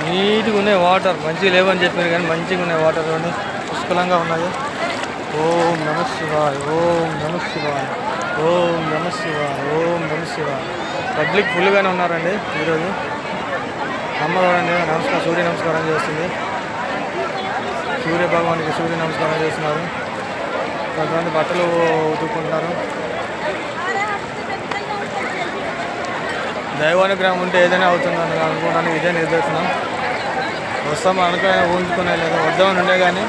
నీట్గా ఉన్నాయి వాటర్, మంచిగా లేవని చెప్పారు కానీ మంచిగా ఉన్నాయి వాటర్ అన్నీ పుష్కలంగా ఉన్నాయి. ఓం నమ శివాయ, ఓం నమ శివాయ, ఓం నమ శివాయ, ఓం నమ శివాయ. పబ్లిక్ ఫుల్గానే ఉన్నారండి ఈరోజు. అమ్మ చూడండి నమస్కారం, సూర్య నమస్కారం చేస్తుంది. సూర్య భగవానికి సూర్య నమస్కారం చేస్తున్నారు. కొంతమంది బట్టలు ఉతుక్కుంటున్నారు. దైవానుగ్రహం ఉంటే ఏదైనా అవుతుందని అనుకోవడానికి ఇదే నిదర్శనం. వస్తాము అనుకునే ఊహించుకునే లేదు, వద్దామని ఉండే కానీ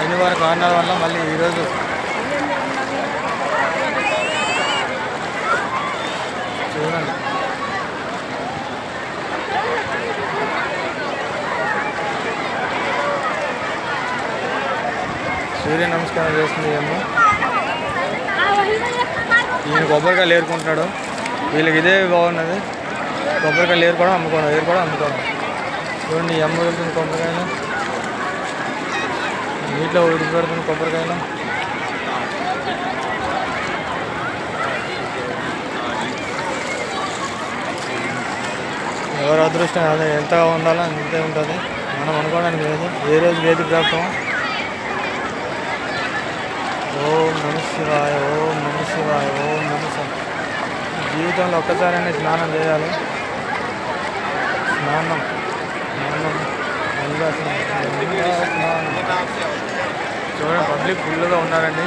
ఎన్నివారి కారణాల వల్ల మళ్ళీ ఈరోజు చూడండి. సూర్య నమస్కారం చేస్తుంది ఏమో. ఈయన కొబ్బరికాయలు ఏరుకుంటున్నాడు. వీళ్ళకి ఇదే బాగున్నది, కొబ్బరికాయలు ఏరుకోవడం అమ్ముకోవడం. చూడండి అమ్మ వెళ్తుంది కొబ్బరికాయలు, నీటిలో ఉడికి పెడుతుంది కొబ్బరికాయలు. ఎవరు అదృష్టం అదే ఎంతగా ఉండాలో అంతే ఉంటుంది. మనం అనుకోవడానికి లేదు. ఏ రోజు వేదిక ప్రాప్తం. ఓం నమ శివాయ, ఓం నమ శివాయ, ఓం నమ శివాయ. జీవితంలో ఒక్కసారైనా స్నానం చేయాలి. స్నానం చూడండి పబ్లిక్ ఫుల్గా ఉన్నారండి.